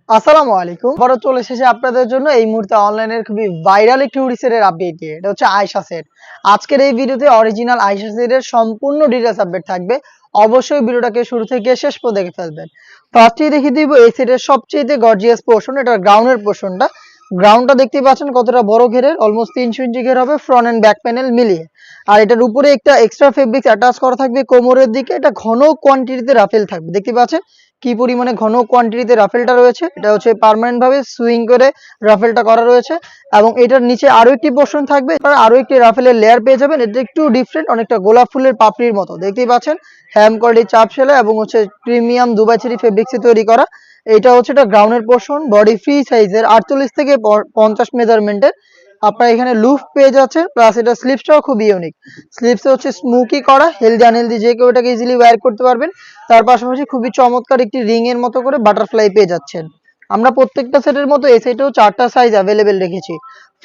আসসালামু আলাইকুম। আবারও চলে এসেছি আপনাদের জন্য এই মুহূর্তে অনলাইনের খুবই ভাইরাল একটি হুডি সেটের আপডেট দিয়ে। এটা হচ্ছে আয়েশা সেট। আজকের এই ভিডিওতে অরিজিনাল আয়েশা সেটের সম্পূর্ণ ডিটেইলস আপডেট থাকবে। অবশ্যই ভিডিওটাকে শুরু থেকে শেষ পর্যন্ত দেখে ফেলবেন। ফার্স্টেই দেখিয়ে দিব এই সেটের সবচেয়ে গর্জিয়াস পোরশন, এটার গ্রাউন্ডের পোরশনটা। গ্রাউন্ডটা দেখতেই পাচ্ছেন কতটা বড় ঘেরের, অলমোস্ট 300 ইঞ্চি ঘের হবে ফ্রন্ট এন্ড ব্যাক প্যানেল মিলিয়ে। আর এটার উপরে একটা এক্সট্রা ফেব্রিক্স অ্যাটাচ করা থাকবে কোমরের দিকে। এটা ঘন কোয়ান্টিটিতে রাফেল থাকবে, দেখতে পাচ্ছেন কি পরিমাণে ঘন কোয়ান্টিটিতে রাফেলটা রয়েছে। এটা হচ্ছে পার্মানেন্ট ভাবে সুইং করে রাফেলটা করা রয়েছে এবং এটার নিচে আরো একটি পোর্শন থাকবে, আরো একটি রাফেলের লেয়ার পেয়ে যাবেন। এটা একটু ডিফারেন্ট, অনেকটা গোলাপ ফুলের পাপড়ির মতো দেখতেই পাচ্ছেন। হ্যাম কোয়ালিটি চাপ সেলাই এবং হচ্ছে প্রিমিয়াম দুবাই চেরি ফেব্রিক্সে তৈরি করা। এটা হচ্ছে এটা গ্রাউন্ডের পোর্শন, বডি ফ্রি সাইজের 48 থেকে 50 মেজারমেন্টের। আপনারা এখানে লুফ পেয়ে যাচ্ছেন, প্লাস এটা স্লিপসটাও খুব ইউনিক। স্লিপসে হচ্ছে স্মোকি করা, হেলদি আনহেলদি যে কেউ এটাকে ইজিলি ওয়্যার করতে পারবেন। তার পাশাপাশি খুবই চমৎকার একটি রিং এর মতো করে বাটারফ্লাই পেয়ে যাচ্ছেন। আমরা প্রত্যেকটা সেটের মতো এই সেটেও 4টা সাইজ অ্যাভেলেবেল রেখেছি,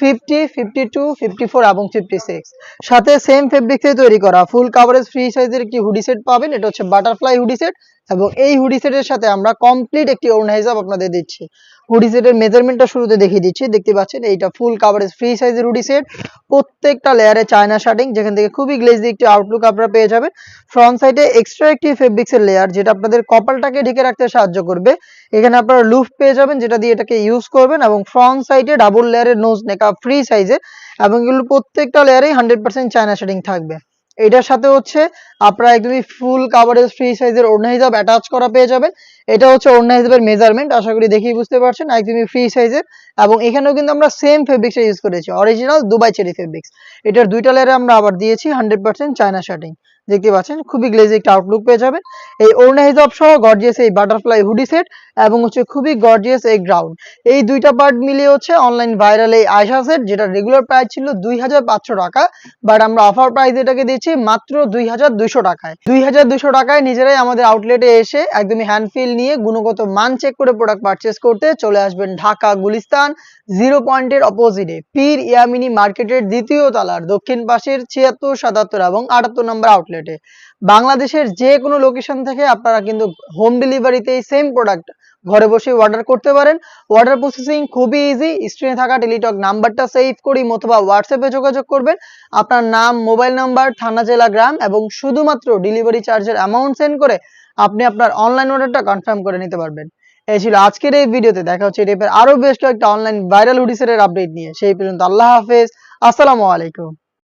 50, 52, 54 এবং 56। সাথে সেম ফেব্রিক্সে তৈরি করা ফুল কাভারেজ ফ্রি সাইজের একটি হুডি সেট পাবেন। এটা হচ্ছে বাটারফ্লাই হুডি সেট এবং এই হুডি সেটের সাথে আমরা কমপ্লিট একটি ওড়না হিসাব আপনাদের দিচ্ছি। হুডি সেটের মেজারমেন্টটা শুরুতে দেখিয়ে দিচ্ছি, দেখতে পাচ্ছেন এইটা ফুল কাভারেজ ফ্রি সাইজের হুডি সেট। প্রত্যেকটা লেয়ারে চায়না শার্টিং, যেখান থেকে খুবই গ্লেজি একটি আউটলুক আপনারা পেয়ে যাবেন। ফ্রন্ট সাইডে এক্সট্রা একটি ফেব্রিক্সের লেয়ার, যেটা আপনাদের কপালটাকে ঢেকে রাখতে সাহায্য করবে। এখানে আপনারা লুফ পেয়ে যাবেন, যেটা দিয়ে এটাকে ইউজ করবেন এবং ফ্রন্ট সাইডে ডাবল লেয়ারের নোজ নেকা ফ্রি সাইজের এবং এগুলো প্রত্যেকটা লেয়ারেই 100% চায়না শার্টিং থাকবে। এটার সাথে হচ্ছে আপনারা একদমই ফুল কাভারেজ ফ্রি সাইজের ওড়না হিসাব অ্যাটাচ করা পেয়ে যাবেন। এটা হচ্ছে ওড়না হিসাবের মেজারমেন্ট, আশা করি দেখেই বুঝতে পারছেন, একদমই ফ্রি সাইজের। এবং এখানেও কিন্তু আমরা সেম ফেব্রিক্স ইউজ করেছি, অরিজিনাল দুবাই চেরি ফেব্রিক্স। এটার দুইটা লেয়ারে আমরা আবার দিয়েছি 100% চায়না শার্টিং, দেখতে পাচ্ছেন খুবই গ্লেজি একটা আউটলুক পেয়ে যাবেন। এই ওড়না হিসাব সহ গর্জিয়াস এই বাটারফ্লাই হুডি সেট এবং হচ্ছে খুবই গর্জিয়াস এই গ্রাউন্ড, এই দুইটা পার্ট মিলিয়ে হচ্ছে অনলাইন ভাইরাল এই আয়েশা সেট, যেটা রেগুলার প্রাইস ছিল 2500 টাকা, বাট আমরা অফার প্রাইস এটাকে দিচ্ছি মাত্র 2200 টাকায়। 2200 টাকায় নিজেরাই আমাদের আউটলেটে এসে একদমই হ্যান্ড ফিল নিয়ে গুণগত মান চেক করে প্রোডাক্ট পারচেস করতে চলে আসবেন ঢাকা গুলিস্তান 0 পয়েন্টের অপোজিটে পীর ইয়ামিনী মার্কেটের দ্বিতীয় তলার দক্ষিণ পাশের 76, 77 এবং 78 নম্বর আউটলেটে। বাংলাদেশের যে কোনো লোকেশন থেকে আপনারা কিন্তু হোম ডেলিভারিতে সেম প্রোডাক্ট ঘরে বসে অর্ডার করতে পারেন। অর্ডার প্রসেসিং খুবই ইজি। স্ক্রিনে থাকা টেলিটক নাম্বারটা সেভ করি অথবা হোয়াটসঅ্যাপে যোগাযোগ করবেন। আপনার নাম, মোবাইল নাম্বার, থানা, জেলা, গ্রাম এবং শুধুমাত্র ডেলিভারি চার্জের অ্যামাউন্ট সেন্ড করে আপনি আপনার অনলাইন অর্ডারটা কনফার্ম করে নিতে পারবেন। এই ছিল আজকের এই ভিডিওতে। দেখা হচ্ছে এই টাইপের আরো বেশ কয়েকটা অনলাইন ভাইরাল হুডি সেটের আপডেট নিয়ে। সেই পর্যন্ত আল্লাহ হাফেজ, আসসালামু আলাইকুম।